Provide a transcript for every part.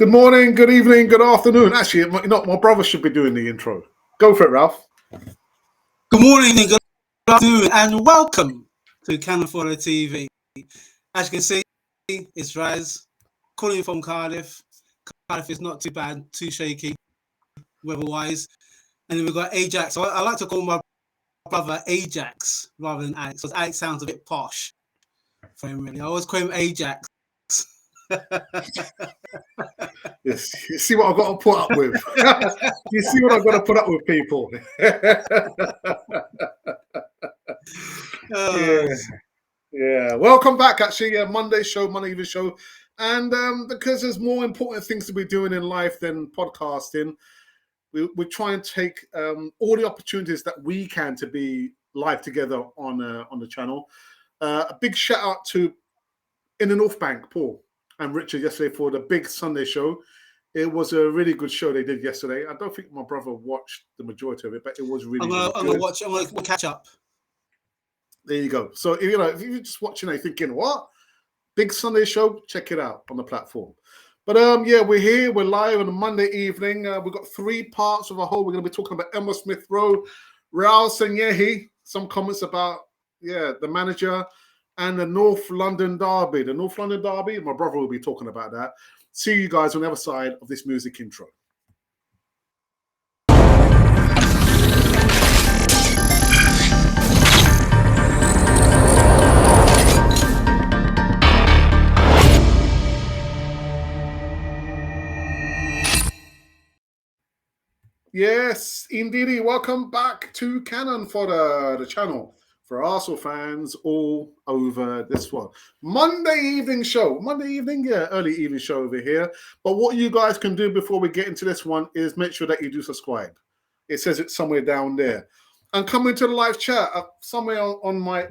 Good morning, good evening, good afternoon. Actually, my brother should be doing the intro. Go for it, Ralph. Good morning, good afternoon, and welcome to Cannon Fodder TV. As you can see, it's Raz calling from Cardiff. Cardiff is not too bad, too shaky weather-wise. And then we've got Ajax. So I like to call my brother Ajax rather than Alex, because Alex sounds a bit posh for him, really. I always call him Ajax. Yes, you see what I've got to put up with. You see what I've got to put up with, people. Yeah. Welcome back. Actually, Monday evening show, and because there's more important things to be doing in life than podcasting, we try and take all the opportunities that we can to be live together on the channel. A big shout out to In the North Bank, Paul and Richard yesterday for the big Sunday show. It was a really good show they did yesterday. I don't think my brother watched the majority of it, but it was really good. I'm gonna catch up. There you go. So if you're just watching and thinking, what? Big Sunday show, check it out on the platform. But we're here, we're live on a Monday evening. We've got 3 parts of a whole. We're gonna be talking about Emile Smith Rowe, Raul Sanyehi, some comments about the manager, and the North London Derby. The North London Derby, my brother will be talking about that. See you guys on the other side of this music intro. Yes, indeedy. Welcome back to Cannon Fodder, the channel for Arsenal fans all over this world. Monday evening show. Early evening show over here. But what you guys can do before we get into this one is make sure that you do subscribe. It says it somewhere down there. And come into the live chat somewhere on my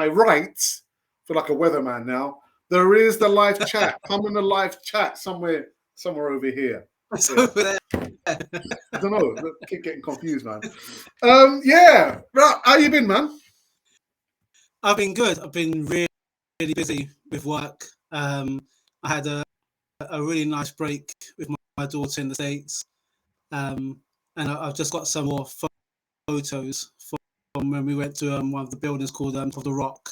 right. I feel like a weatherman now. There is the live chat. Come in the live chat somewhere over here. Over there. I don't know. I keep getting confused, man. Right. How you been, man? I've been good. I've been really busy with work. I had a really nice break with my daughter in the States. And I've just got some more photos from when we went to one of the buildings called of the Rock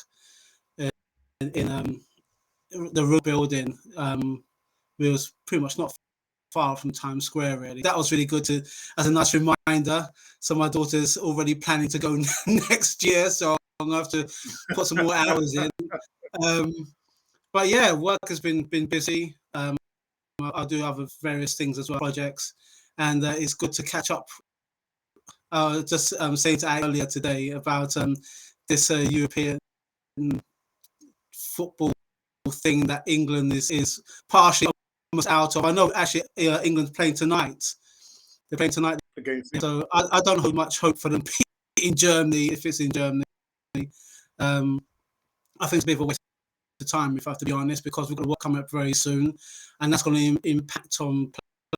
in the Rook building. We was pretty much not far from Times Square, really. That was really good as a nice reminder. So my daughter's already planning to go next year, so I'm gonna have to put some more hours in. But yeah, work has been busy. I do other various things as well, projects, and it's good to catch up. Just saying to Alex earlier today about this European football thing that England is partially almost out of. I know actually England's playing tonight. They're playing tonight against. So I don't have much hope for them in Germany if it's in Germany. I think it's a bit of a waste of time, if I have to be honest, because we've got a World coming up very soon, and that's going to impact on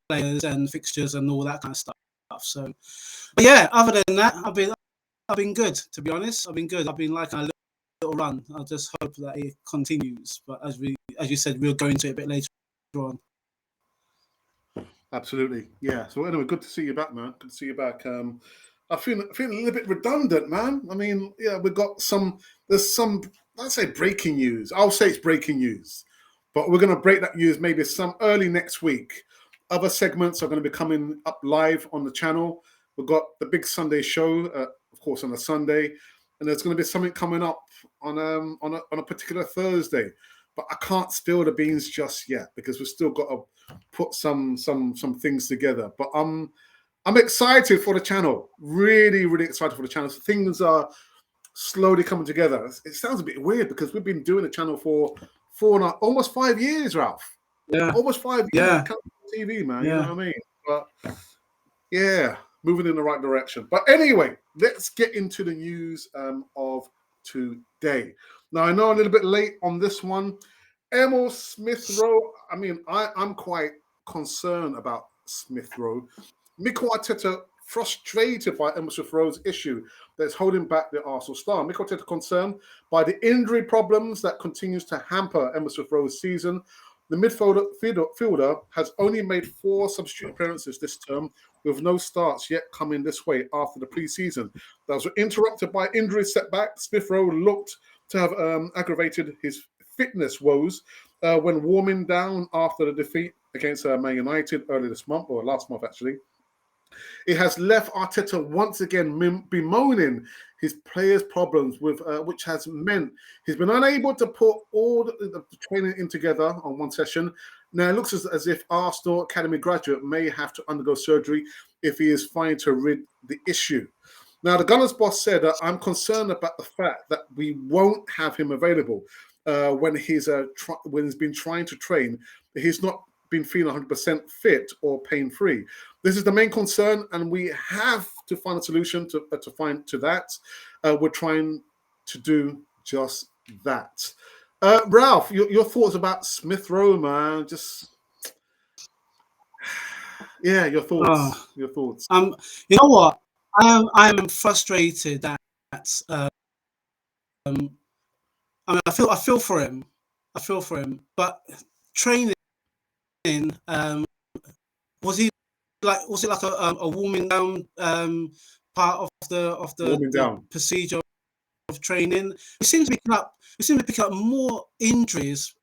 players and fixtures and all that kind of stuff. So, but yeah, other than that, I've been good, to be honest. I've been good. I've been like a little run. I just hope that it continues. But as you said, we'll go into it a bit later on. Absolutely, yeah. So anyway, good to see you back, man. Good to see you back. I feel a little bit redundant, man. I mean, yeah, we've got there's some, I'd say breaking news. I'll say it's breaking news, but we're going to break that news maybe some early next week. Other segments are going to be coming up live on the channel. We've got the big Sunday show, of course, on a Sunday, and there's going to be something coming up on a particular Thursday. But I can't spill the beans just yet because we've still got to put some things together. But I'm excited for the channel. Really, really excited for the channel. So things are slowly coming together. It sounds a bit weird because we've been doing the channel for almost 5 years, Ralph. Yeah, almost 5 years. Yeah, TV, man. Yeah. You know what I mean? But yeah, moving in the right direction. But anyway, let's get into the news of today. Now, I know I'm a little bit late on this one. Emile Smith Rowe. I mean, I'm quite concerned about Smith Rowe. Mikel Arteta frustrated by Emile Smith Rowe's issue that's holding back the Arsenal star. Mikel Arteta concerned by the injury problems that continues to hamper Emile Smith Rowe's season. The midfielder has only made 4 substitute appearances this term, with no starts yet coming this way after the pre-season. Those were interrupted by injury setback. Smith Rowe looked to have aggravated his fitness woes when warming down after the defeat against Man United earlier this month, or last month actually. It has left Arteta once again bemoaning his players' problems, with which has meant he's been unable to put all the training in together on one session. Now it looks as if Arsenal Academy graduate may have to undergo surgery if he is fine to rid the issue. Now the Gunners boss said, "I'm concerned about the fact that we won't have him available when he's been trying to train. He's not been feeling 100% fit or pain-free. This is the main concern, and we have to find a solution to that. We're trying to do just that." Ralph, your thoughts about Smith Rowe, man? Your thoughts. Your thoughts. You know what? I am frustrated that I mean, I feel for him. But training, was it like a warming down part of the procedure of training? We seem to pick up more injuries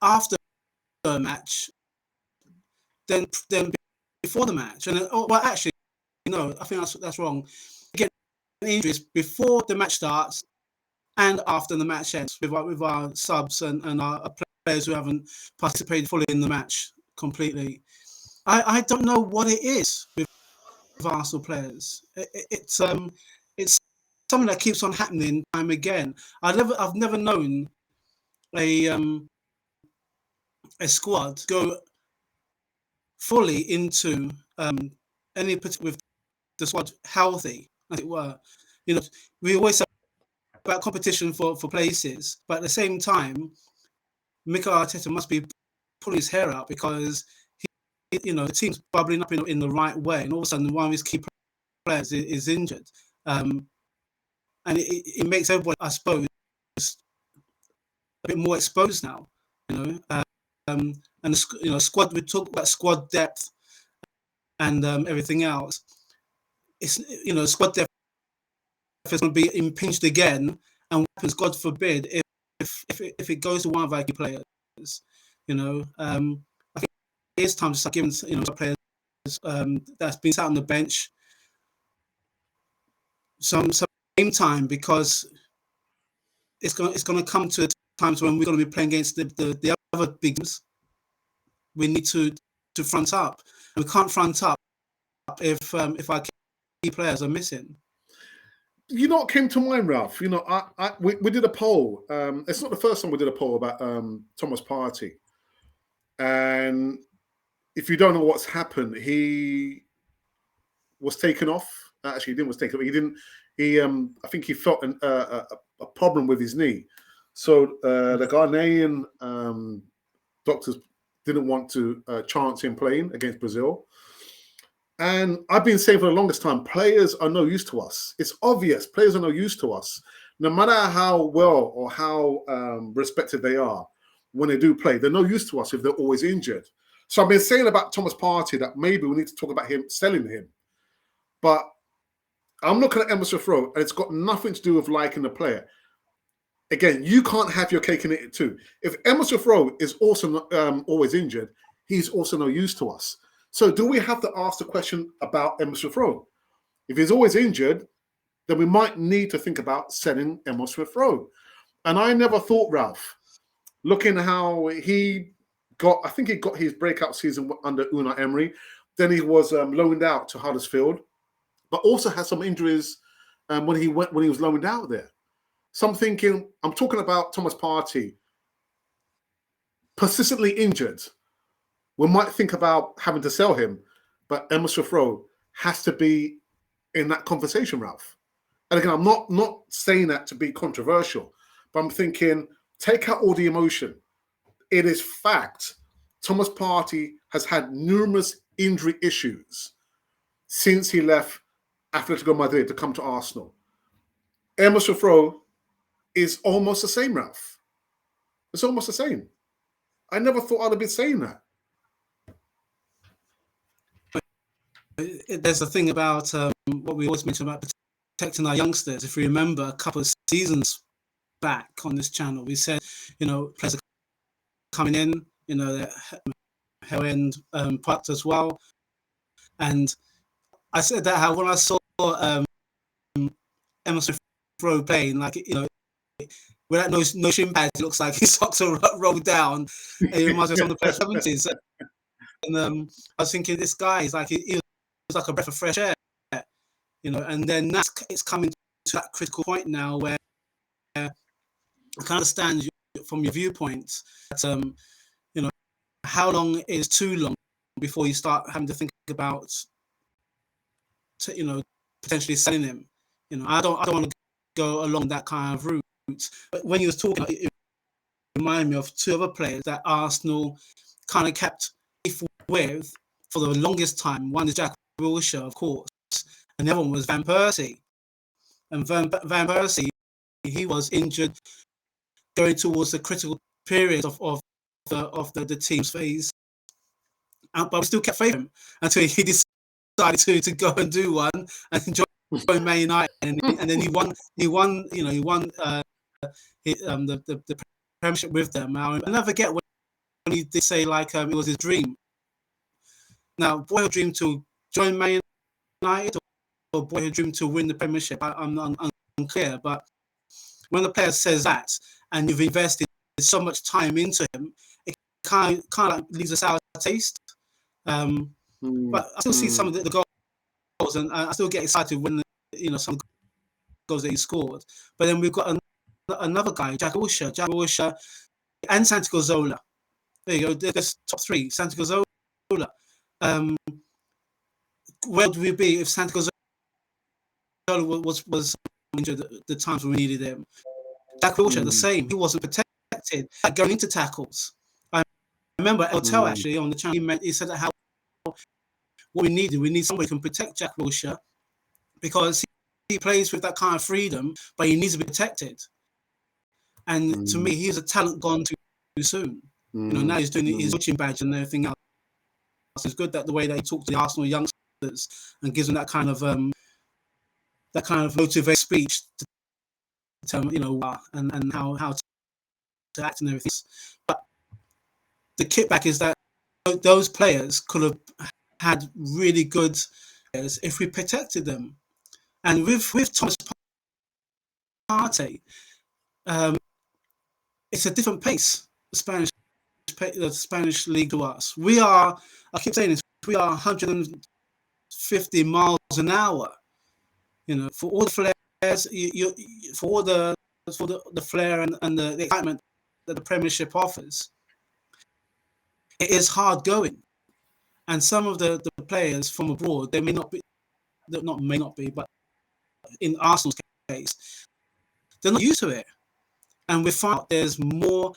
after the match than before the match. And actually, no, I think that's wrong. Again, injuries before the match starts and after the match ends with our subs and our players who haven't participated fully in the match completely. I don't know what it is with Arsenal players. It's something that keeps on happening time again. I've never known a squad go fully into any with the squad healthy, as it were. You know, we always say about competition for places, but at the same time, Mikel Arteta must be pulling his hair out because the team's bubbling up in the right way, and all of a sudden one of his key players is injured, and it makes everybody, I suppose, a bit more exposed now. And squad. We talk about squad depth and everything else. It's squad depth is going to be impinged again, and what happens, God forbid, if it goes to one of our key players. I think it's time to start giving some players that's been sat on the bench some game time, because it's going to come to times when we're going to be playing against the other big teams. We need to front up. We can't front up if our key players are missing. You know what came to mind, Ralph? We did a poll. It's not the first time we did a poll about Thomas Partey. And if you don't know what's happened, he was taken off. Actually, he didn't was taken off. He didn't. I think he felt a problem with his knee. So the Ghanaian doctors didn't want to chance him playing against Brazil. And I've been saying for the longest time, players are no use to us. It's obvious players are no use to us. No matter how well or how respected they are when they do play, they're no use to us if they're always injured. So I've been saying about Thomas Partey that maybe we need to talk about him, selling him. But I'm looking at Emile Smith Rowe, and it's got nothing to do with liking the player. Again, you can't have your cake and eat it too. If Emile Smith Rowe is also always injured, he's also no use to us. So do we have to ask the question about Emile Smith Rowe? If he's always injured, then we might need to think about selling Emile Smith Rowe. And I never thought, Ralph, looking how he got, I think he got his breakout season under Unai Emery. Then he was loaned out to Huddersfield, but also had some injuries when he was loaned out there. So I'm thinking, I'm talking about Thomas Partey, persistently injured. We might think about having to sell him, but Emile Smith Rowe has to be in that conversation, Ralph. And again, I'm not saying that to be controversial, but I'm thinking, take out all the emotion. It is fact. Thomas Partey has had numerous injury issues since he left Atletico Madrid to come to Arsenal. Emile Smith Rowe is almost the same, Ralph. It's almost the same. I never thought I'd have been saying that. There's a thing about what we always mention about protecting our youngsters. If we remember a couple of seasons back on this channel, we said, players are coming in, they're high-end products as well. And I said that how when I saw Emile Smith Rowe playing, without no shin pads, it looks like his socks are rolled down. And he reminds me of some of the players 70s. And I was thinking, this guy is he was like a breath of fresh air, and then it's coming to that critical point now where I can understand from your viewpoint that, how long is too long before you start having to think about, potentially selling him. I don't want to go along that kind of route. But when you was talking, it reminded me of two other players that Arsenal kind of kept with for the longest time. One is Jack Wilshere, of course, and the other one was Van Persie. And Van Persie, he was injured going towards the critical period of the team's phase, but we still kept faith in him until he decided to go and do one and join Man United, and then he won the Premiership with them. I'll never forget when he did say it was his dream. Now, boyhood dream to join Man United or boyhood dream to win the Premiership, I'm unclear. But when the player says that, and you've invested so much time into him, it kind of leaves a sour taste. But I still see some of the goals, and I still get excited when some goals that he scored. But then we've got another guy, Jack Wilshere, and Santiago Zola. There you go. There's top three. Santiago Zola. Where would we be if Santiago Zola was injured at the times when we needed him? Jack Wilshere, the same. He wasn't protected going into tackles. I remember Eltel actually on the channel. He said that how what we need somebody who can protect Jack Wilshere, because he plays with that kind of freedom, but he needs to be protected. And to me, he's a talent gone too soon. Now he's doing his watching badge and everything else. It's good that the way that he talks to the Arsenal youngsters and gives them that kind of motivated speech to tell them, and how to act and everything. But the kickback is that those players could have had really good players if we protected them. And with Thomas Partey, it's a different pace. The Spanish league to us. I keep saying this. We are 150 miles an hour. For all the flares, for all the flair and the excitement that the Premiership offers, it is hard going. And some of the players from abroad, they may not be, but in Arsenal's case, they're not used to it. And we found there's more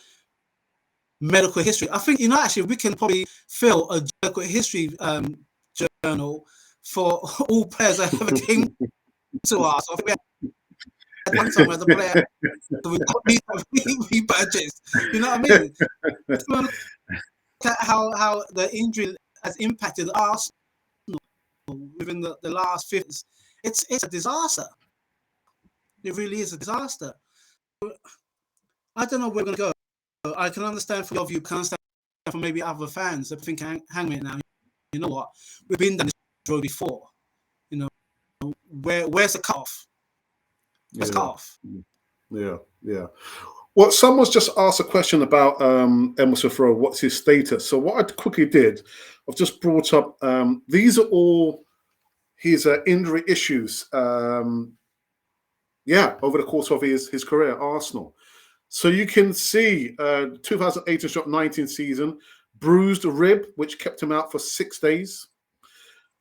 medical history. I think, actually, we can probably fill a medical history journal for all players that ever came to us. I think we had one time as a player, we repurchased. You know what I mean? Look at how the injury has impacted Arsenal within the last 50 years. It's a disaster. It really is a disaster. I don't know where we're going to go. I can understand from your view, can understand from maybe other fans that think, hang a minute now, you know what? We've been down this road before. Where's the cutoff? Where's the cutoff? Yeah. Well, someone's just asked a question about Emile Smith Rowe. What's his status? So what I quickly did, I've just brought up, these are all his injury issues. Over the course of his career at Arsenal. So you can see 2018-19 season, bruised rib, which kept him out for 6 days.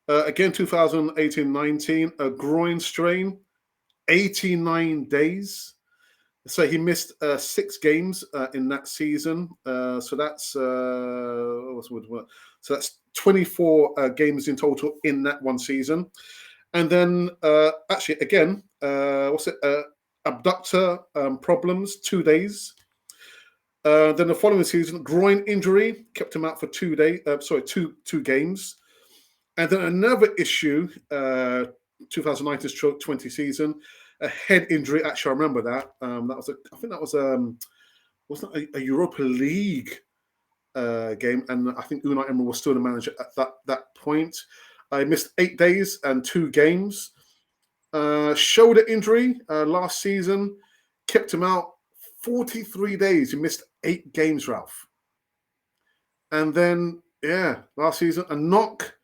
Again, 2018-19, a groin strain, 89 days. So he missed 6 games in that season. So that's 24 games in total in that one season. And then abductor problems, 2 days. Then the following season, groin injury kept him out for 2 days. Two games, and then another issue. 2019-20 season, a head injury. Actually, I remember that. I think that was wasn't a Europa League game, and I think Unai Emery was still the manager at that point. I missed 8 days and 2 games. Shoulder injury last season kept him out 43 days. He missed 8 games, Ralph. And then, last season, a knock,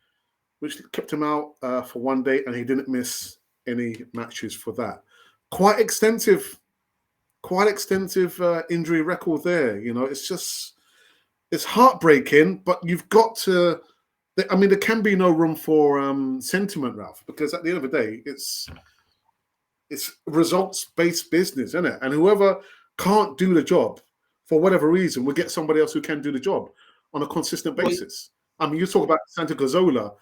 which kept him out for 1 day, and he didn't miss any matches for that. Quite extensive injury record there. You know, it's heartbreaking, but you've got to. I mean, there can be no room for sentiment, Ralph, because at the end of the day, it's results-based business, isn't it? And whoever can't do the job for whatever reason will get somebody else who can do the job on a consistent basis. I mean, you talk about Santi Cazorla.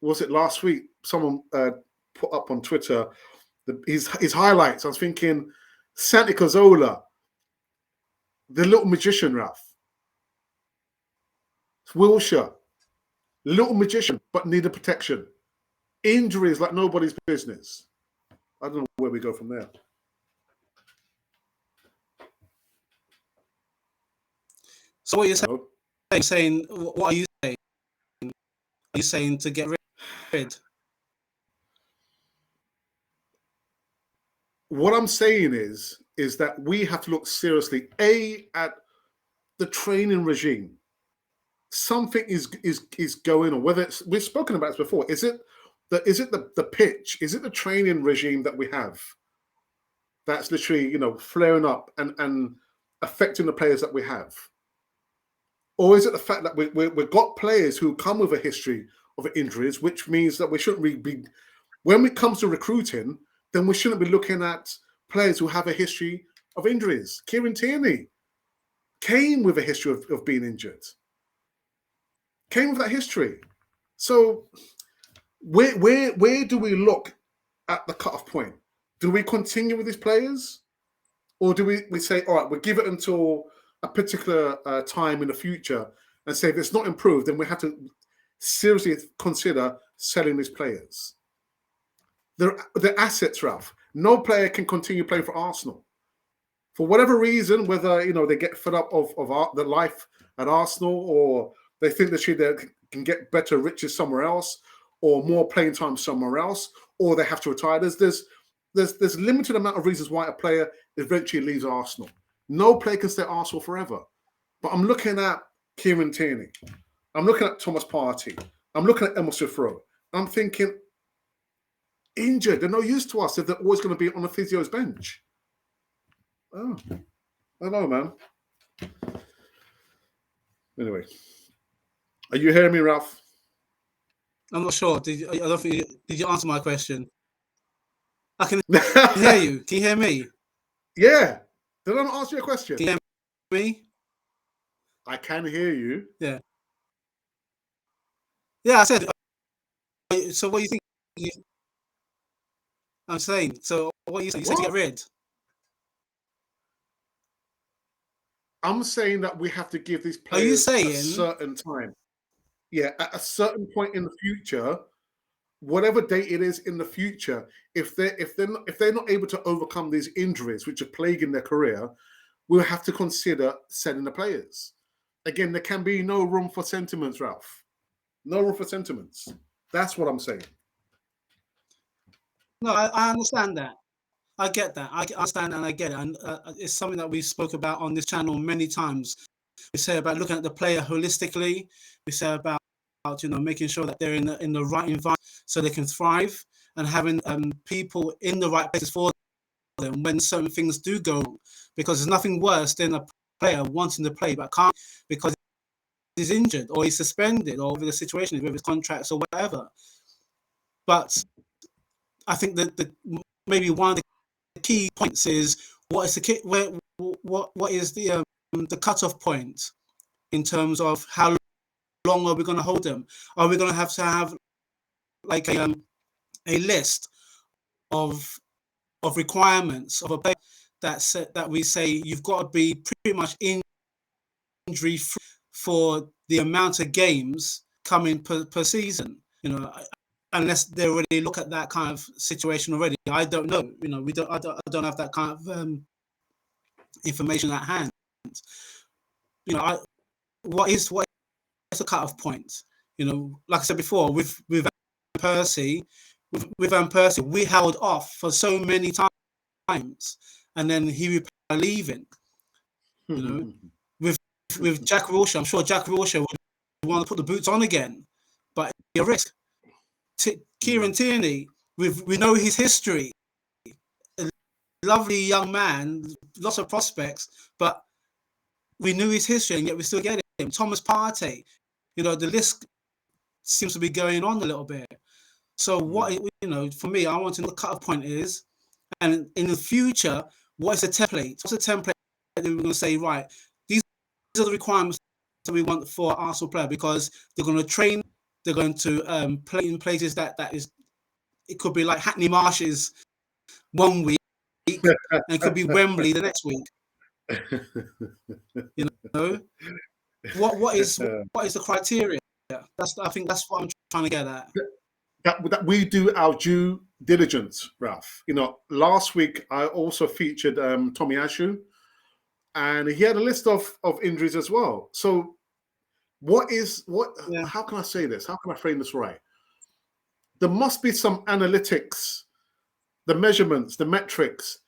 Was it last week? Someone put up on Twitter his highlights. I was thinking, Santi Cazorla, the little magician, Ralph. Wilshire, little magician, but needed protection. Injuries like nobody's business. I don't know where we go from there. So what you're saying? What are you saying? Are you saying to get rid? What I'm saying is that we have to look seriously, at the training regime. Something is going on. Whether it's, we've spoken about this before. Is it the pitch? Is it the training regime that we have that's literally, flaring up and affecting the players that we have? Or is it the fact that we've got players who come with a history of injuries, which means that we shouldn't really be, when it comes to recruiting, then we shouldn't be looking at players who have a history of injuries. Kieran Tierney came with a history of being injured. Came with that history. So where do we look at the cutoff point? Do we continue with these players? Or do we say, all right, we'll give it until a particular time in the future and say if it's not improved, then we have to seriously consider selling these players? They're assets, Ralph. No player can continue playing for Arsenal. For whatever reason, whether they get fed up of the life at Arsenal, or they think they can get better riches somewhere else, or more playing time somewhere else, or they have to retire. There's limited amount of reasons why a player eventually leaves Arsenal. No player can stay at Arsenal forever. But I'm looking at Kieran Tierney. I'm looking at Thomas Partey. I'm looking at Emile Smith Rowe. I'm thinking, injured. They're no use to us if they're always going to be on the physio's bench. Oh, I don't know, man. Anyway, are you hearing me, Ralph? I'm not sure. Did you answer my question? I can hear you. Can you hear me? Yeah. Did I not answer your question? Can you hear me? I can hear you. Yeah. Yeah, I said. So what do you think? I'm saying. So what are you saying? You said to get rid. I'm saying that we have to give these players a certain time. Yeah, at a certain point in the future, whatever date it is in the future, if they're not able to overcome these injuries which are plaguing their career, we'll have to consider selling the players. Again, there can be no room for sentiments, Ralph. No room for sentiments. That's what I'm saying. No, I understand that. I get that. I understand and I get it. And it's something that we spoke about on this channel many times. We say about looking at the player holistically. We say about making sure that they're in the right environment so they can thrive, and having people in the right places for them when certain things do go wrong. Because there's nothing worse than a player wanting to play but can't because he's injured or he's suspended or whatever the situation is with his contracts or whatever. But I think that maybe one of the key points is what is the cutoff point in terms of how long are we going to hold them? Are we going to have like a list of requirements of a player that we say you've got to be pretty much injury free for the amount of games coming per season. Unless they already look at that kind of situation already. I don't know. I don't have that kind of information at hand. What is the cut-off point? Like I said before, with Van Persie, we held off for so many times, and then he would leaving. With Jack Wilshere, I'm sure Jack Wilshere would want to put the boots on again, but it's a risk. Kieran Tierney, we know his history. A lovely young man, lots of prospects, but we knew his history, and yet we still get him. Thomas Partey, the list seems to be going on a little bit. So what, for me, I want to know what the cut-off point is, and in the future, what is the template? What's the template that we're going to say, right, these are the requirements that we want for Arsenal player, because they're going to train, they're going to play in places that is, it could be like Hackney Marshes one week, and it could be Wembley the next week. What is the criteria? I think that's what I'm trying to get at. That we do our due diligence, Ralph. Last week I also featured Tomiyasu, and he had a list of injuries as well. So how can I say this? How can I frame this right? There must be some analytics, the measurements, the metrics,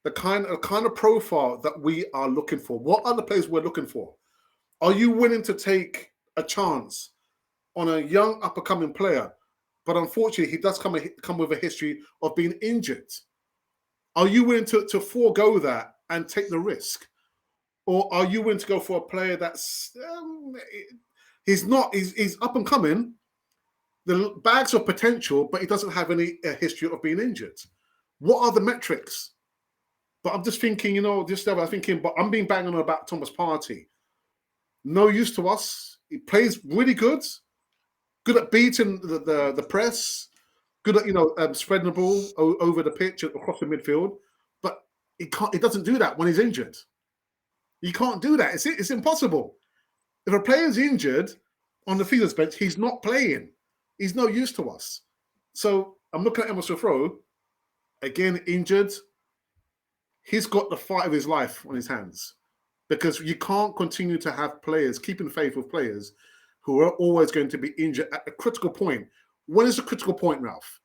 the kind of profile that we are looking for. What are the players we're looking for? Are you willing to take a chance on a young up-and-coming player, but unfortunately he does come with a history of being injured? Are you willing to forego that and take the risk? Or are you willing to go for a player that's he's up and coming, the bags of potential, but he doesn't have any history of being injured? What are the metrics? But I'm just thinking, but I'm being banging on about Thomas Partey. No use to us. He plays really good at beating the press, good at spreading the ball over the pitch across the midfield. But he doesn't do that when he's injured. You can't do that. It's impossible. If a player's injured on the fielders bench, he's not playing. He's no use to us. So I'm looking at Emile Smith Rowe, again injured. He's got the fight of his life on his hands, because you can't continue to have players, keeping faith with players who are always going to be injured at a critical point. When is the critical point, Ralph?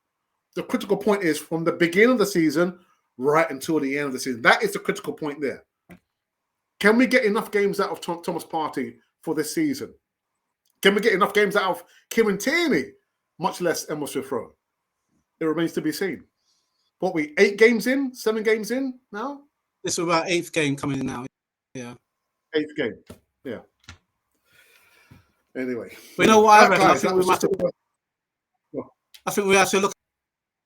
The critical point is from the beginning of the season right until the end of the season. That is the critical point there. Can we get enough games out of Thomas Partey for this season? Can we get enough games out of Kieran Tierney, much less Emile Smith Rowe? It remains to be seen. What, 8 games in? 7 games in now? This is about 8th game coming in now. Yeah. 8th game. Yeah. Anyway. But you know what I reckon? I think we have to look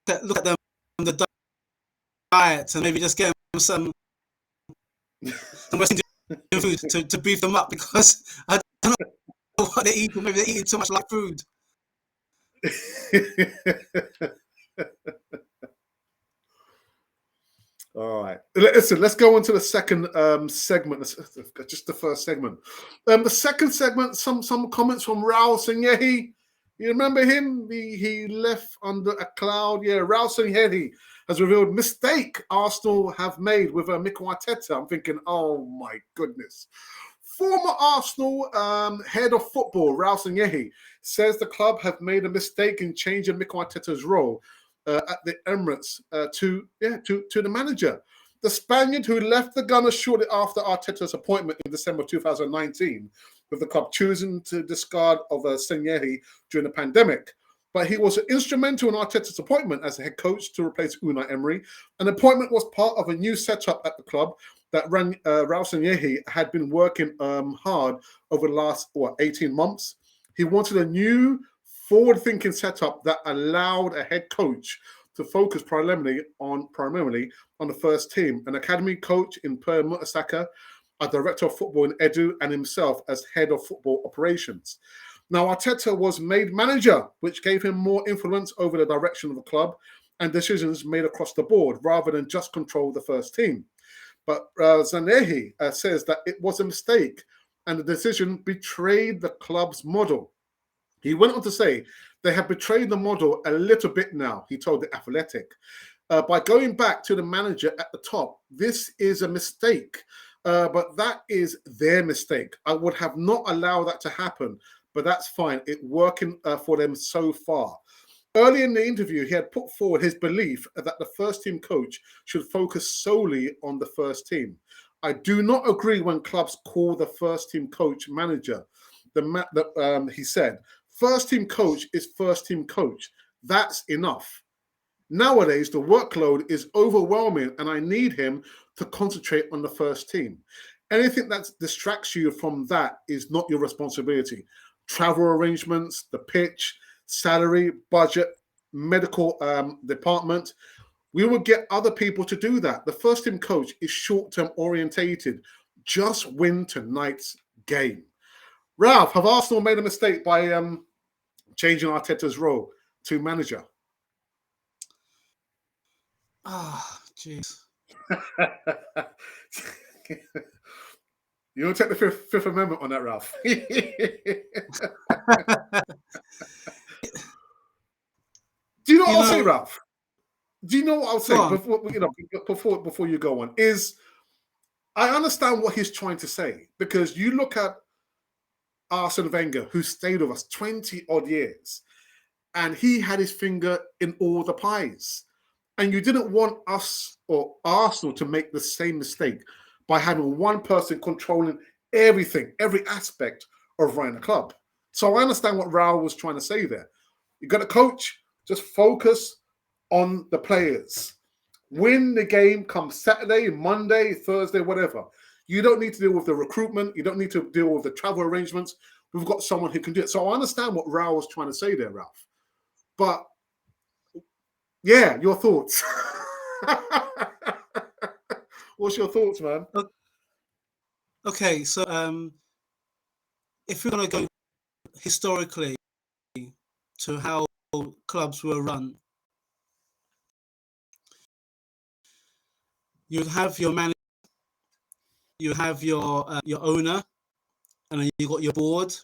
at them on the diet and maybe just get them some Western food to beef them up, because I don't know what they eat. Maybe they're eating too much like food. All right. Listen, let's go into the second segment. Just the first segment. The second segment, some comments from Raul Sanyehi. You remember him? He left under a cloud. Yeah, Raul Sanyehi has revealed mistake Arsenal have made with Mikel Arteta. I'm thinking, oh my goodness. Former Arsenal head of football, Raul Sanyehi, says the club have made a mistake in changing Mikel Arteta's role at the Emirates to the manager. The Spaniard, who left the Gunners shortly after Arteta's appointment in December 2019, with the club choosing to discard of Sanyehi during the pandemic. But he was instrumental in Arteta's appointment as a head coach to replace Unai Emery. An appointment was part of a new setup at the club that Raul Sanyehi had been working hard over the last 18 months. He wanted a new forward-thinking setup that allowed a head coach to focus primarily on the first team, an academy coach in Per Mertesacker, a director of football in Edu, and himself as head of football operations. Now, Arteta was made manager, which gave him more influence over the direction of the club and decisions made across the board, rather than just control the first team. But Sanyehi says that it was a mistake and the decision betrayed the club's model. He went on to say, they have betrayed the model a little bit now, he told The Athletic. By going back to the manager at the top, this is a mistake, but that is their mistake. I would have not allowed that to happen, but that's fine. It's working for them so far. Early in the interview, he had put forward his belief that the first team coach should focus solely on the first team. I do not agree when clubs call the first team coach manager. He said, first team coach is first team coach. That's enough. Nowadays, the workload is overwhelming and I need him to concentrate on the first team. Anything that distracts you from that is not your responsibility. Travel arrangements, the pitch, salary, budget, medical department. We will get other people to do that. The first team coach is short-term orientated. Just win tonight's game. Ralph, have Arsenal made a mistake by changing Arteta's role to manager? Ah, jeez. You want to take the Fifth Amendment on that, Ralph? Do you know what I'll say, Ralph? Do you know what I'll say before you go on? Is I understand what he's trying to say, because you look at Arsene Wenger, who stayed with us 20 odd years, and he had his finger in all the pies. And you didn't want us or Arsenal to make the same mistake by having one person controlling everything, every aspect of running a club. So I understand what Raul was trying to say there. You got a coach, just focus on the players. Win the game come Saturday, Monday, Thursday, whatever. You don't need to deal with the recruitment. You don't need to deal with the travel arrangements. We've got someone who can do it. So I understand what Raul was trying to say there, Ralph. But yeah, your thoughts. What's your thoughts, man? Okay, so if we're going to go historically to how clubs were run, you have your manager, you have your owner, and then you got your board,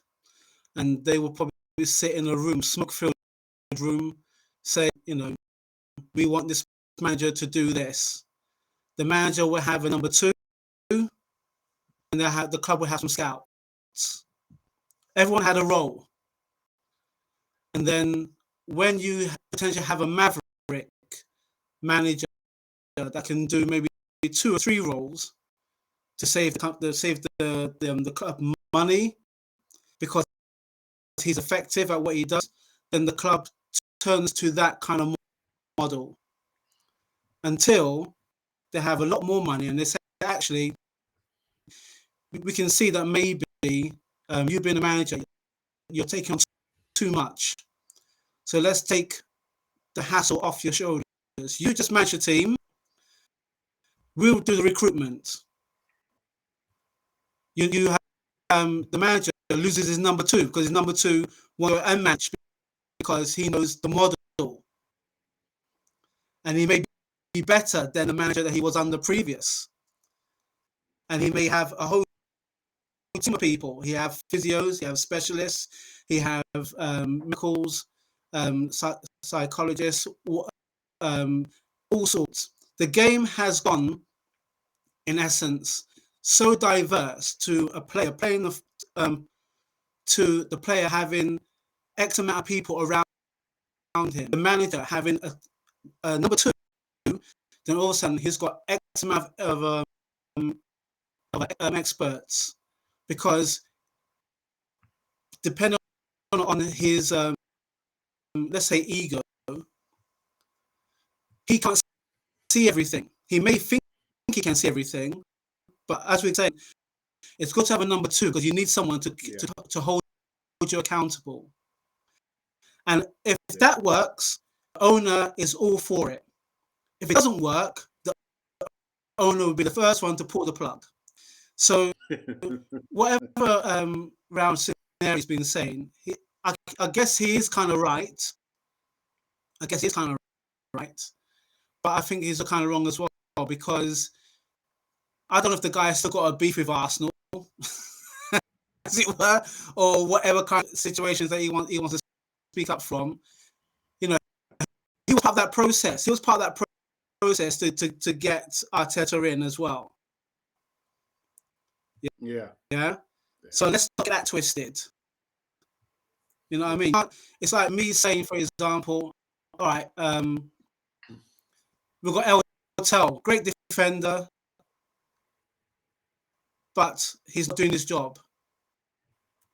and they will probably sit in a room, smoke-filled room, say, we want this manager to do this. The manager will have a number two, and the club will have some scouts. Everyone had a role. And then when you potentially have a maverick manager that can do maybe 2 or 3 roles to save the club money because he's effective at what he does, then the club turns to that kind of model until they have a lot more money and they say, actually, we can see that maybe you've been a manager, you're taking on too much. So let's take the hassle off your shoulders. You just manage your team. We'll do the recruitment. You have the manager loses his number 2 because his number 2 won't unmatch because he knows the model, and he may be better than the manager that he was under previous. And he may have a whole team of people. He have physios, he have specialists, he have medicals, psychologists, all sorts. The game has gone, in essence, so diverse to a player playing to the player having X amount of people around him, the manager having a number 2, then all of a sudden he's got X amount of experts, because depending on his let's say ego, he can't see everything. He may think he can see everything, but as we're saying, it's good to have a number 2 because you need someone to hold you accountable. And if that works, the owner is all for it. If it doesn't work, the owner will be the first one to pull the plug. So whatever Raul Cigneri's been saying, I guess he is kind of right. But I think he's kind of wrong as well, because I don't know if the guy still got a beef with Arsenal. as it were, or whatever kind of situations that he wants to speak up from. You know, he was part of that process. He was part of that process to get Arteta in as well. Yeah. So let's not get that twisted. You know what I mean? It's like me saying, for example, all right, we've got El, great defender, but he's not doing his job.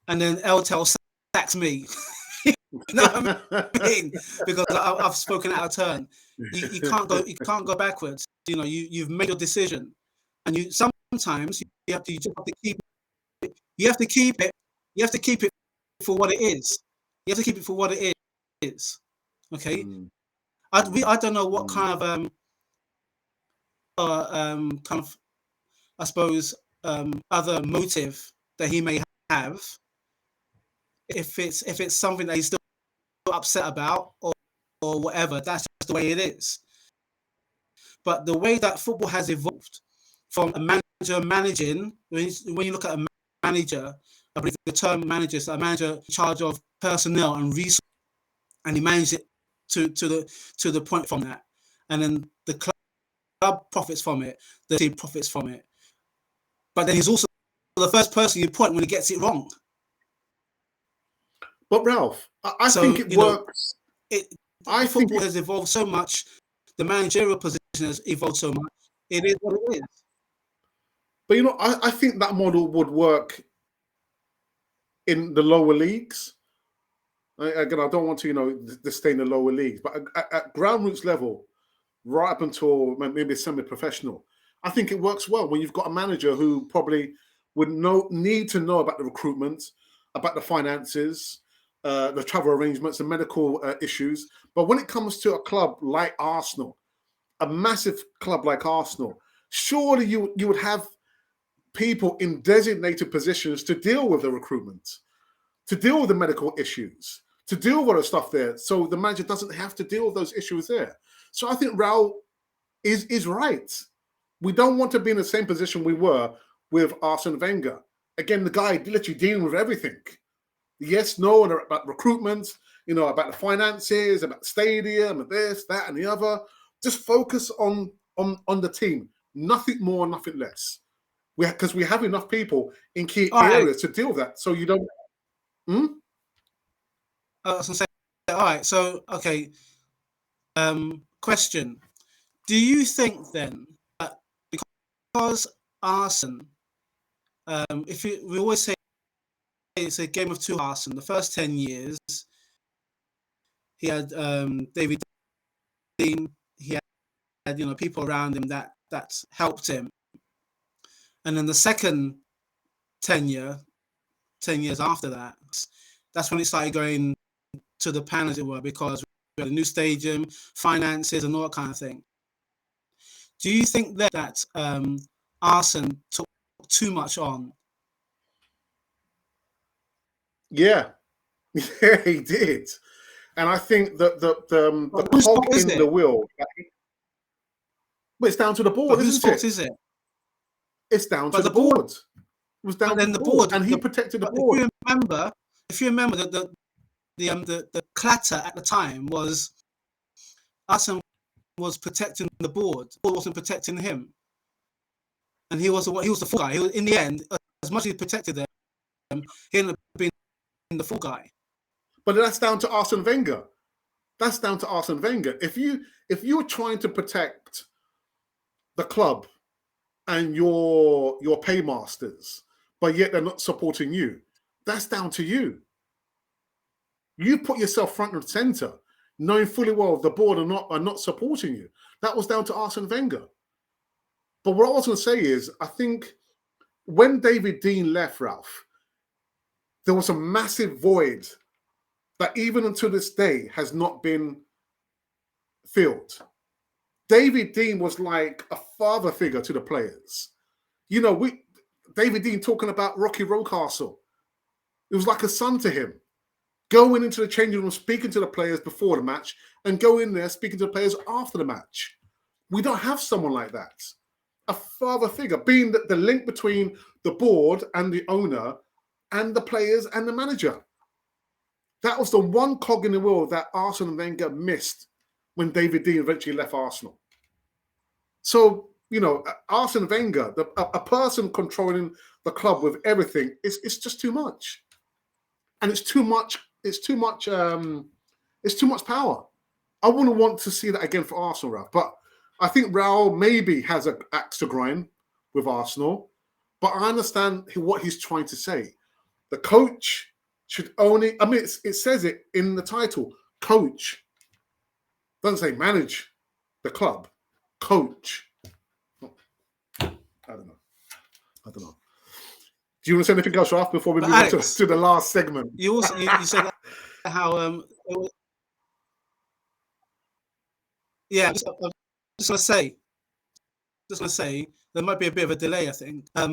And then El sacks me. You know what I mean? Because I've spoken out of turn. You can't go backwards. You know, you've made your decision, and you sometimes you have to keep it. You have to keep it. You have to keep it for what it is. You have to keep it for what it is. Okay. I don't know what kind of I suppose other motive that he may have. If it's something that he's still upset about or whatever, that's just the way it is. But the way that football has evolved from a manager managing, when you look at a manager, I believe the term manager is a manager in charge of personnel and resources, and he manages it to the point from that, and then the club profits from it, the team profits from it. But then he's also the first person you point when he gets it wrong. But Ralph, I think it works. Football has evolved so much. The managerial position has evolved so much. It is what it is. But I think that model would work in the lower leagues. Again, I don't want to, disdain the lower leagues, but at ground roots level, right up until maybe semi-professional, I think it works well when you've got a manager who probably would need to know about the recruitment, about the finances, the travel arrangements, the medical issues. But when it comes to a club like Arsenal, a massive club like Arsenal, surely you would have people in designated positions to deal with the recruitment, to deal with the medical issues, to deal with all the stuff there. So the manager doesn't have to deal with those issues there. So I think Raul is right. We don't want to be in the same position we were with Arsene Wenger. Again, the guy literally dealing with everything. Yes, no, and about recruitment, about the finances, about the stadium, and this, that, and the other. Just focus on the team. Nothing more, nothing less. Because we have enough people in key areas to deal with that. So you don't. I was going to say, all right. So, okay. Question: do you think then that because Arsene, we always say it's a game of two Arsene. The first 10 years, he had David Dean. He had people around him that helped him, and then the second 10 years after that, that's when it started going to the pan, as it were, because we had a new stadium, finances, and all that kind of thing. Do you think that Arsene took too much on? Yeah, he did, and I think that the cog in the wheel. But it's down to the board, whose fault is it? It's down to the board. It was down to the board, and he protected the board. If you remember that the clatter at the time was Arsene was protecting the board. The board wasn't protecting him, and he was the fall guy. In the end, as much as he protected them, he ended up being the fall guy. But that's down to Arsene Wenger. That's down to Arsene Wenger. If you're trying to protect the club and your paymasters, but yet they're not supporting you, that's down to you. You put yourself front and center, knowing fully well the board are not supporting you. That was down to Arsene Wenger. But what I was going to say is, I think when David Dean left, Ralph, there was a massive void that even until this day has not been filled. David Dean was like a father figure to the players. David Dean talking about Rocky Rocastle. It was like a son to him. Going into the changing room, speaking to the players before the match, and go in there speaking to the players after the match. We don't have someone like that. A father figure, being the link between the board and the owner and the players and the manager. That was the one cog in the wheel that Arsene Wenger missed when David Dein eventually left Arsenal. So, Arsene Wenger, a person controlling the club with everything, it's just too much. And it's too much power. I wouldn't want to see that again for Arsenal, Ralph. But I think Raul maybe has an axe to grind with Arsenal. But I understand what he's trying to say. The coach should only, it says it in the title, coach. Doesn't say manage the club. Coach. I don't know. Do you want to say anything else, Ralph, before we move on to the last segment? You also you said how yeah, I'm just gonna say there might be a bit of a delay, I think. I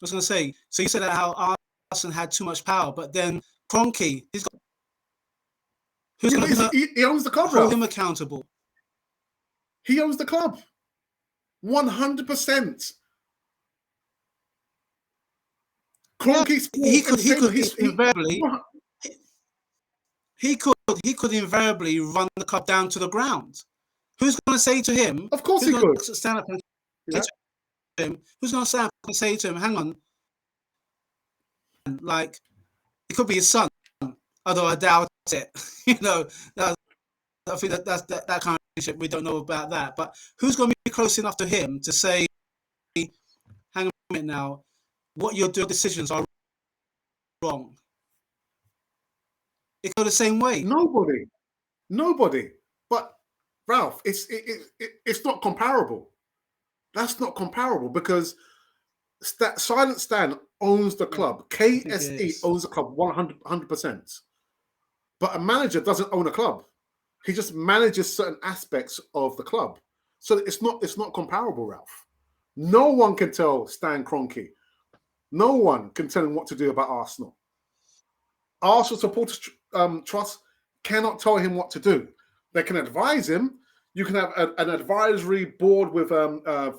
was gonna say, so you said that how Arsenal had too much power, but then Kroenke, he owns the club, hold him accountable. He owns the club. 100%. Kroenke, he could invariably run the club down to the ground. Who's going to say to him? Of course he could. Stand up and say to him. Who's going to stand up and say to him, "Hang on"? Like, it could be his son, although I doubt it. I think that's that kind of shit. We don't know about that. But who's going to be close enough to him to say, "Hang on a minute now, what your decisions are wrong"? It go the same way. Nobody. But Ralph, it's not comparable. That's not comparable because Silent Stan owns the club. KSE owns the club 100%. But a manager doesn't own a club. He just manages certain aspects of the club. So it's not comparable, Ralph. No one can tell Stan Kroenke. No one can tell him what to do about Arsenal. Arsenal supporters trust cannot tell him what to do. They can advise him. You can have an advisory board with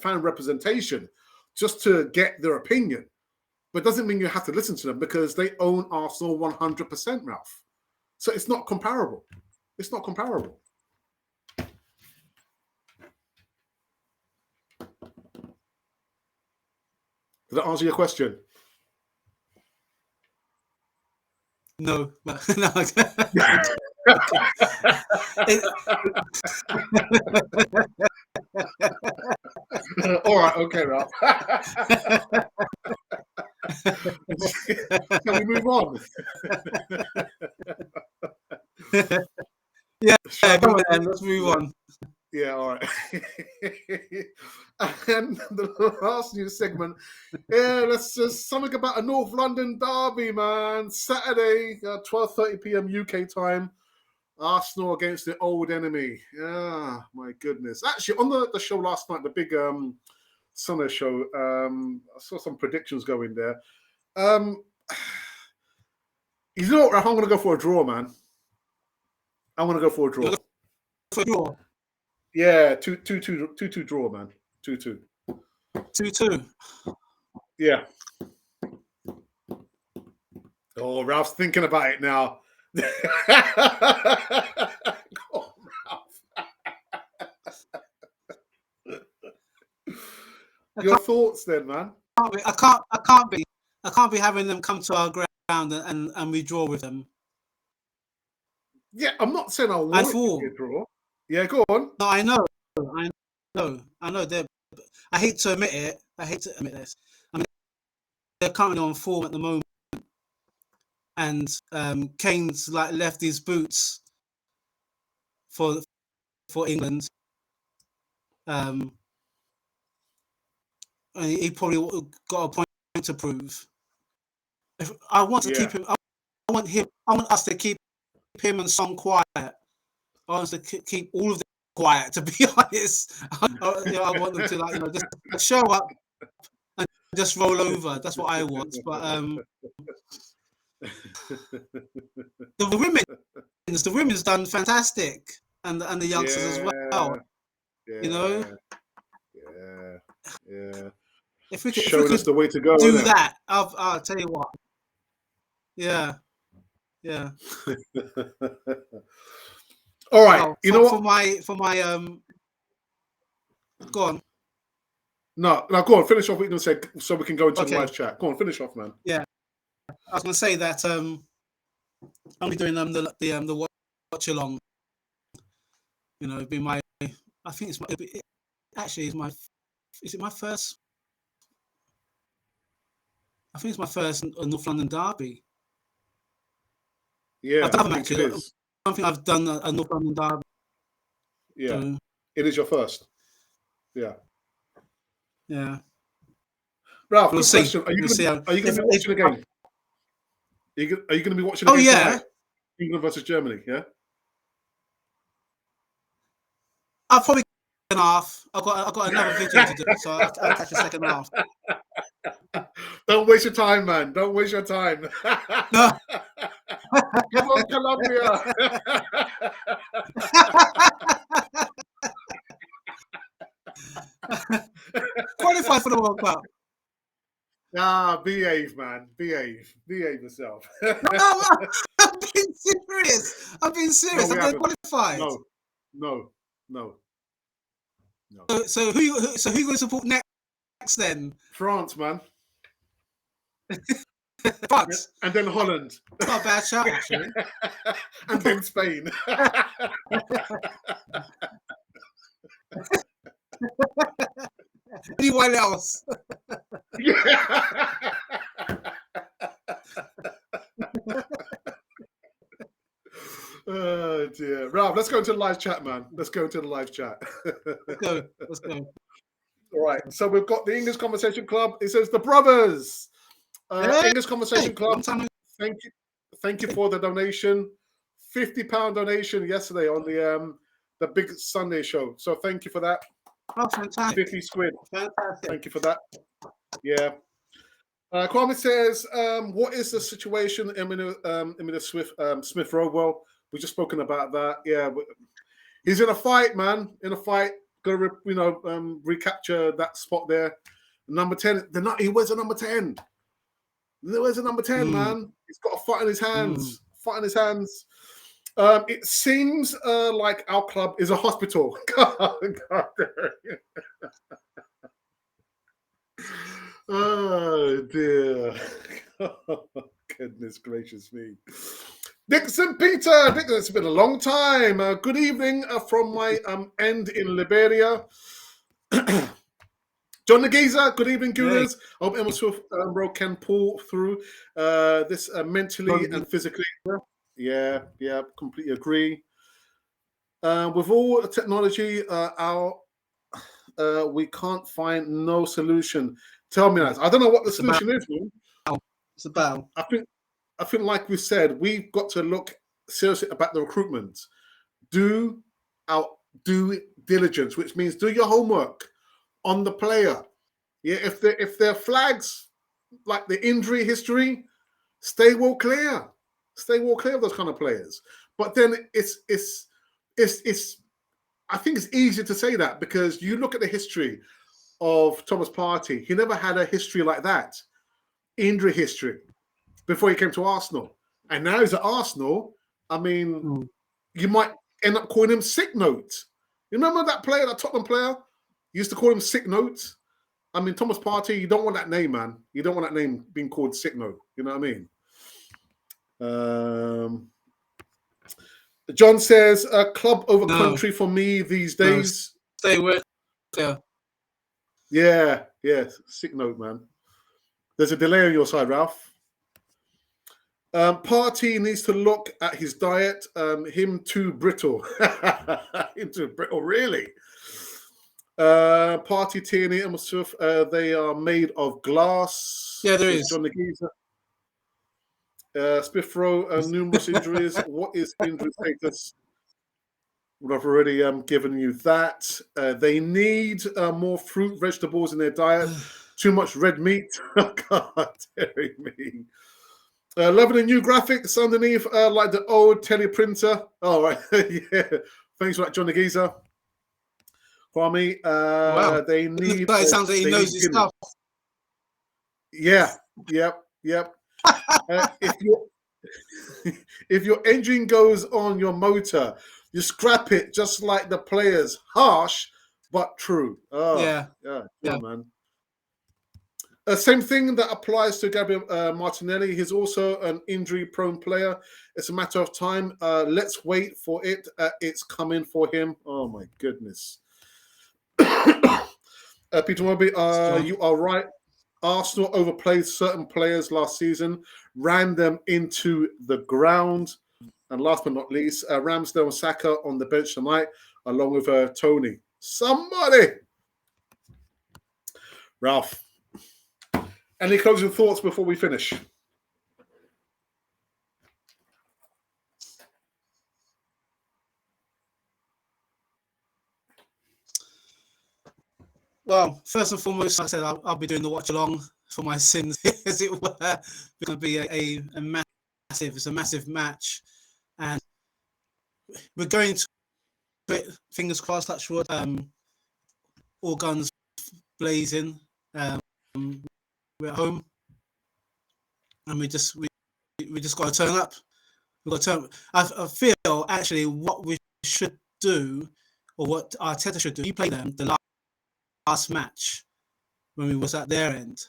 fan representation just to get their opinion. But it doesn't mean you have to listen to them because they own Arsenal 100%, Ralph. So it's not comparable. It's not comparable. Did that answer your question? No. All right, okay, Ralph. Can we move on? Yeah, come on then, let's move on. Yeah, all right. And the last news segment, let's just something about a North London derby, man. Saturday, 12:30 p.m. UK time. Arsenal against the old enemy. Yeah, my goodness. Actually, on the show last night, the big Sunday show, I saw some predictions going there. You know what, Ralph? I'm going to go for a draw, man. I'm going to go for a draw. For a draw? Yeah, 2-2 draw, man. 2-2. 2-2. Yeah. Oh, Ralph's thinking about it now. Oh, your thoughts then, man? I can't be having them come to our ground and we draw with them. Yeah, I'm not saying I want to draw. Yeah, go on. No, I know. I hate to admit it. I hate to admit this. I mean, they're currently on form at the moment, and Kane's like left his boots for England. And he probably got a point to prove. If I want to keep him, I want us to keep him and Son quiet. I want us to keep all of them quiet. To be honest, I want them to just show up and just roll over. That's what I want. But the women's done fantastic, and the youngsters as well. Yeah. If we could us the way to go. Do that. I'll tell you what. Yeah. Yeah. All right. Well, You know what? for my go on. No, go on. Finish off what you're going to say so we can go into the Okay. live chat. Go on, finish off, man. Yeah. I was going to say that I'll be doing the watch along. You know, it'd be my. I think it's my. Actually, is it my first? I think it's my first North London derby. Yeah, I've done I think actually. it is. I don't think I've done a North London derby. Yeah, So, it is your first. Yeah. yeah. Ralph, We'll good see. question. Are you We'll going see to be watching the game? Are you going to be watching Oh, the game yeah. tonight? England versus Germany, yeah? I'll probably second half. I've got another video to do, so I'll catch the second half. Don't waste your time, man. Don't waste your time. No. Come on, Colombia. Qualify for the World Cup. Nah, behave, man. Behave yourself. No, I've been serious. I've been serious. No, we I'm going to haven't. qualify. No. So who you going to support next then? France, man. France. And then Holland. That's not a bad shout, actually. And then Spain. Anyone else? Oh dear. Ralph, let's go into the live chat, man. Let's go into the live chat. Let's go. All right. So we've got the English Conversation Club. It says the brothers. English Conversation Club. Thank you for the donation. £50 donation yesterday on the big Sunday show. So thank you for that. Oh, fantastic. 50 squid. Fantastic. Thank you for that. Yeah. Kwame says, what is the situation, Emile Smith Rowe? Well, we've just spoken about that. Yeah. He's in a fight, man. In a fight. Got to, recapture that spot there. Number 10. He wears a number 10. He wears a number 10, man. He's got a fight in his hands. Fight in his hands. It seems like our club is a hospital. God. Oh dear. Goodness gracious me. Dixon Peter. Dixon, it's been a long time. Good evening from my end in Liberia. John Nagiza, good evening, Gooners. I hope Emile Smith Rowe can pull through this mentally and physically. Yeah, completely agree. With all technology, we can't find no solution. Tell me that. I don't know what the solution is, man. It's about. I think, like we said, we've got to look seriously about the recruitment. Do due diligence, which means do your homework on the player. Yeah, if there are flags like the injury history, stay well clear. Stay well clear of those kind of players. But then it's I think it's easier to say that because you look at the history of Thomas Partey. He never had a history like that, injury history, before he came to Arsenal. And now he's at Arsenal. I mean, you might end up calling him Sick Note. You remember that player, that Tottenham player? You used to call him Sick Note. I mean, Thomas Partey, you don't want that name, man. You don't want that name being called Sick Note. You know what I mean? John says, club over country for me these days. Stay with clear. Yeah. Sick Note, man. There's a delay on your side, Ralph. Partey needs to look at his diet. Him too brittle. Him too brittle, really. Partey, Tierney, and Smith, they are made of glass. Yeah, there is. John Nagiza. Smith Rowe, numerous injuries. What is injury status? Well, I've already given you that. They need more fruit, vegetables in their diet. Too much red meat. God, dearie me. Loving the new graphics underneath, like the old teleprinter. All right, yeah. Thanks for that, John Nagiza. Kwame, Wow. they need. It sounds like he knows his stuff. Yeah, yep. If your engine goes on your motor, you scrap it just like the players. Harsh, but true. Oh, Yeah. yeah, Yeah. man. Same thing that applies to Gabriel Martinelli. He's also an injury-prone player. It's a matter of time. Let's wait for it. It's coming for him. Oh, my goodness. Peter Moby, you are right. Arsenal overplayed certain players last season, ran them into the ground. And last but not least, Ramsdale and Saka on the bench tonight, along with Tony. Somebody! Ralph, any closing thoughts before we finish? Well, first and foremost, like I said, I'll be doing the watch along for my sins, as it were. It's going to be a massive match, and we're going to it. Fingers crossed, touch wood. All guns blazing. We're at home, and we just got to turn up. We've got to turn. I feel actually what we should do, or what Arteta should do. He played them the last match when we was at their end,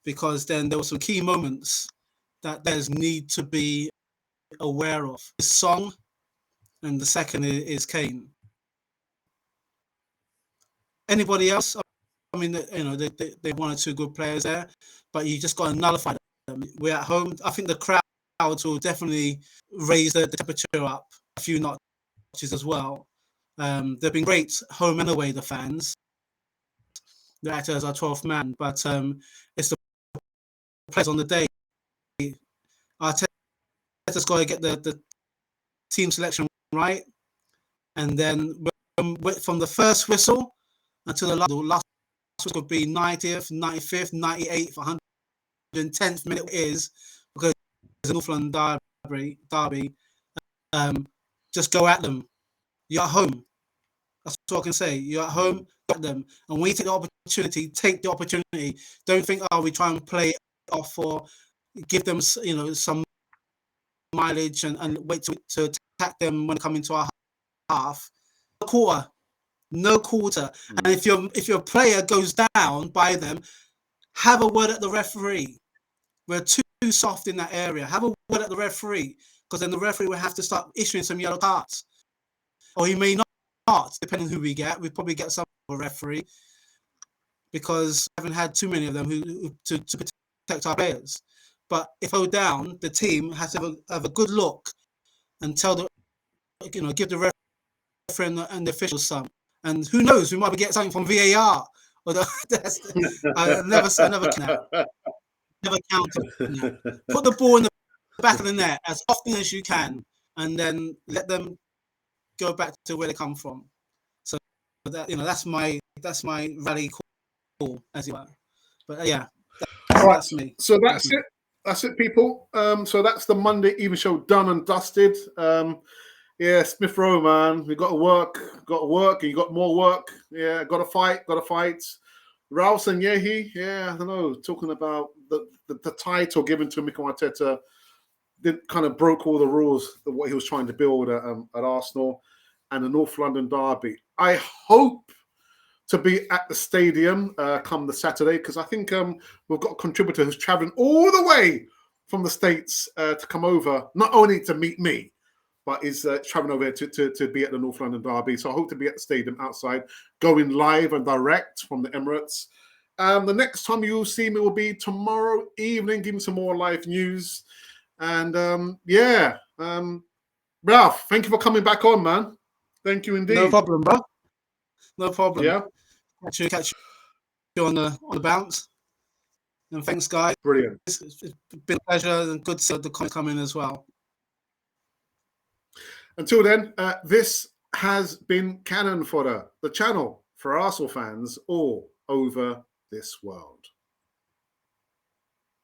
because then there were some key moments that there's need to be aware of. The Song, and the second is Kane. Anybody else? I mean, you know, they one or two good players there, but you just got to nullify them. We're at home. I think the crowds will definitely raise the temperature up a few notches as well. They've been great home and away, the fans. They act as our 12th man, but it's the players on the day. Arteta's got to get the team selection right, and then from the first whistle until the last whistle could be 90th, 95th, 98th, 110th minute is, because it's an North London derby. Just go at them. You're at home. That's what I can say. You're at home, got them. And when you take the opportunity, take the opportunity. Don't think, oh, we try and play it off or give them, you know, some mileage and wait to attack them when they come into our half. No quarter. And if your player goes down by them, have a word at the referee. We're too soft in that area. Have a word at the referee, because then the referee will have to start issuing some yellow cards. Or he may not, depending on who we get. We probably get some referee, because I haven't had too many of them who to protect our players. But if we go down, the team has to have a good look and tell the, you know, give the referee and the officials some. And who knows, we might get something from VAR. Or I never counted. No. Put the ball in the back of the net as often as you can, and then let them go back to where they come from. So that, you know, that's my rally call, as it were. But yeah, that's me. So that's it. That's it, people. So that's the Monday Evening Show done and dusted. Yeah, Smith Rowe, man. We got to work, and you got more work. Yeah, got to fight. Rouse and Yehi, yeah, I don't know, talking about the title given to Mikel Arteta, kind of broke all the rules of what he was trying to build at Arsenal and the North London derby. I hope to be at the stadium come the Saturday, because I think we've got a contributor who's traveling all the way from the States to come over, not only to meet me, but is traveling over to be at the North London derby. So I hope to be at the stadium outside, going live and direct from the Emirates. The next time you'll see me will be tomorrow evening, giving some more live news. And Ralph, thank you for coming back on, man. Thank you indeed. No problem, bro. No problem. Yeah. Catch you on the bounce. And thanks, guys. Brilliant. It's been a pleasure, and good to see the comments come in as well. Until then, this has been Cannon Fodder, the channel for Arsenal fans all over this world.